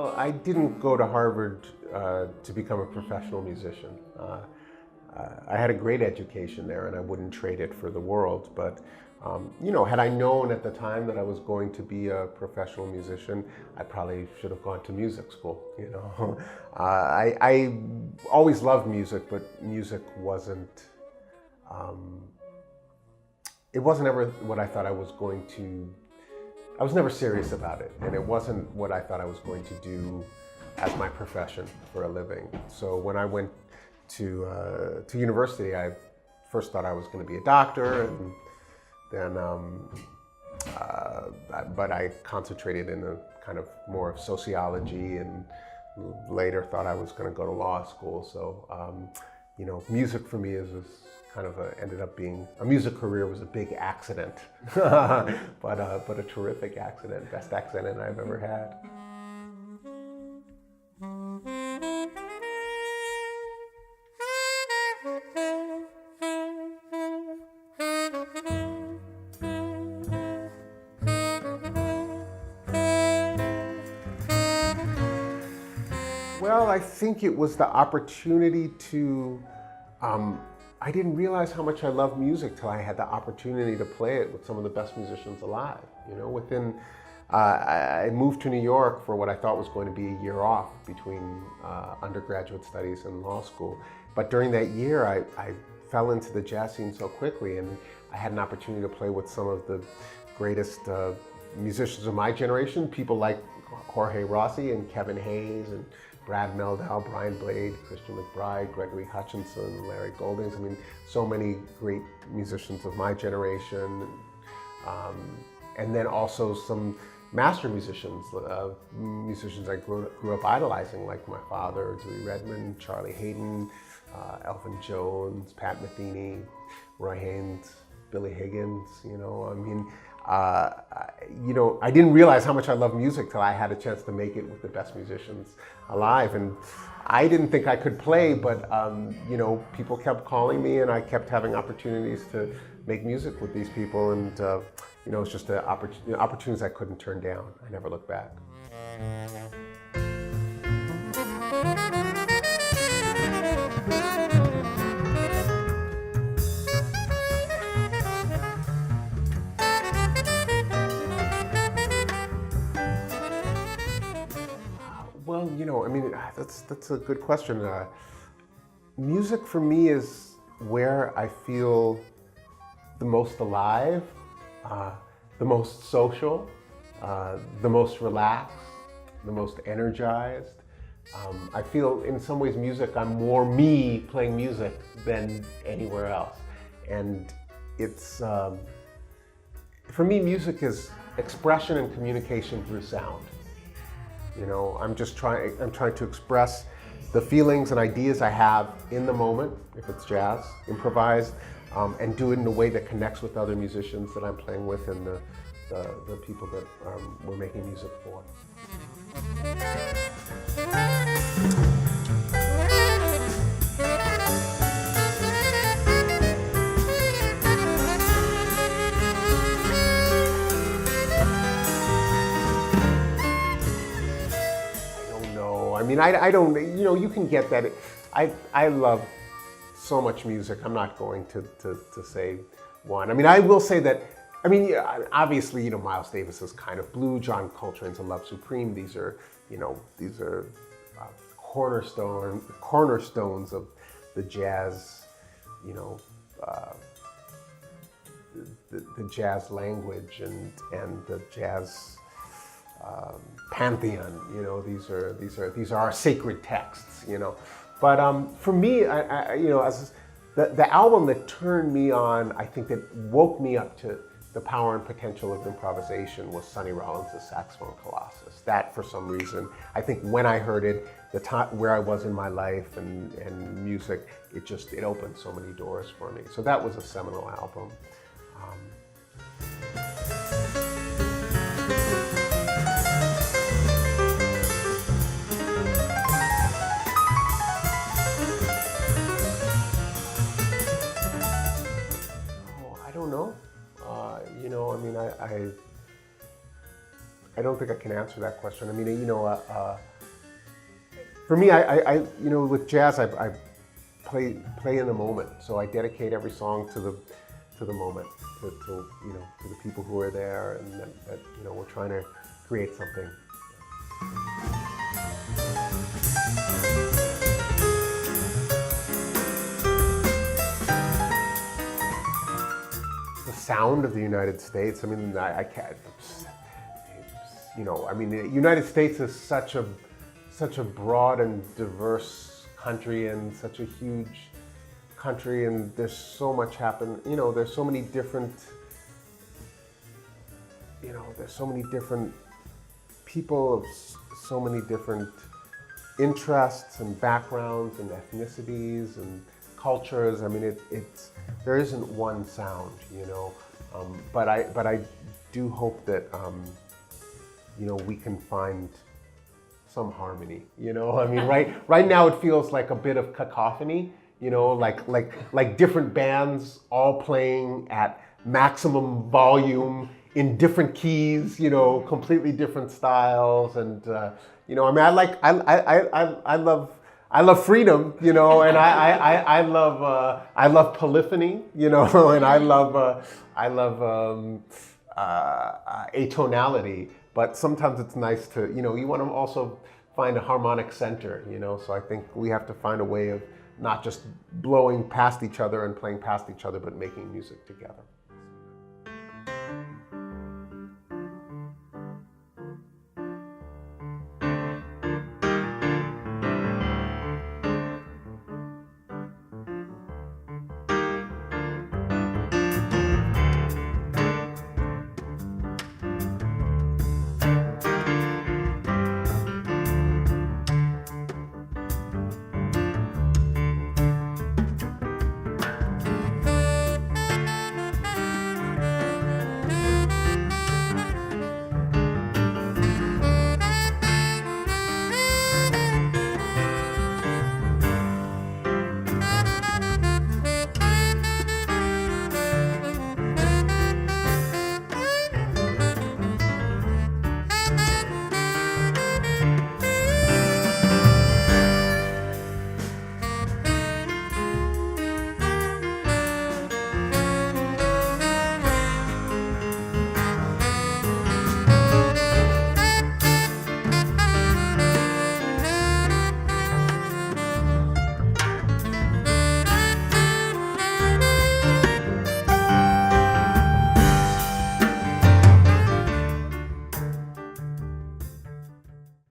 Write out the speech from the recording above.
Well, I didn't go to Harvard to become a professional musician. I had a great education there, and I wouldn't trade it for the world. But had I known at the time that I was going to be a professional musician, I probably should have gone to music school. I always loved music, but music wasn't. It wasn't ever what I thought I was going to. I was never serious about it, and it wasn't what I thought I was going to do as my profession for a living. So when I went to university, I first thought I was going to be a doctor, and then but I concentrated in a kind of more of sociology, and later thought I was going to go to law school. So music for me is kind of ended up being a music career was a big accident, but a terrific accident, best accident I've ever had. Well, I think it was the opportunity to. I didn't realize how much I loved music till I had the opportunity to play it with some of the best musicians alive. I moved to New York for what I thought was going to be a year off between undergraduate studies and law school. But during that year, I fell into the jazz scene so quickly, and I had an opportunity to play with some of the greatest musicians of my generation, people like Jorge Rossi and Kevin Hayes and Brad Meldau, Brian Blade, Christian McBride, Gregory Hutchinson, Larry Goldings. I mean, so many great musicians of my generation. And then also some master musicians, musicians I grew up idolizing, like my father, Redman, Charlie Hayden, Elvin Jones, Pat Metheny, Roy Haynes, Billy Higgins. I didn't realize how much I loved music till I had a chance to make it with the best musicians alive. And I didn't think I could play, but people kept calling me, and I kept having opportunities to make music with these people. And it's just opportunities I couldn't turn down. I never looked back. Well, that's a good question. Music for me is where I feel the most alive, the most social, the most relaxed, the most energized. I feel in some ways I'm more me playing music than anywhere else. And it's, for me, music is expression and communication through sound. I'm trying to express the feelings and ideas I have in the moment, if it's jazz, improvised, and do it in a way that connects with other musicians that I'm playing with and the people that we're making music for. I don't, you can get that. I love so much music. I'm not going to say one. I will say that, obviously, Miles Davis is kind of blue. John Coltrane's A Love Supreme. These are cornerstones of the jazz, the jazz language and the jazz pantheon. These are our sacred texts. But for me, as the album that turned me on, I think that woke me up to the power and potential of improvisation was Sonny Rollins' Saxophone Colossus. That, for some reason, I think when I heard it, the time where I was in my life and music, it opened so many doors for me. So that was a seminal album. I don't know. I don't think I can answer that question. For me, you know, with jazz, I play in the moment. So I dedicate every song to the moment, to you know, to the people who are there, and that you know, we're trying to create something. The sound of the United States. I mean, I can't. You know, I mean, the United States is such a broad and diverse country, and such a huge country, and there's so much happen. You know, there's so many different. You know, there's so many different people of so many different interests and backgrounds and ethnicities and cultures. I mean, there isn't one sound, you know. But I do hope that you know, we can find some harmony. You know, I mean, right now it feels like a bit of cacophony. You know, like different bands all playing at maximum volume in different keys. You know, completely different styles, and you know, I mean, I love freedom, you know, and I love polyphony, you know, and I love atonality. But sometimes it's nice to, you know, you want to also find a harmonic center, you know. So I think we have to find a way of not just blowing past each other and playing past each other, but making music together.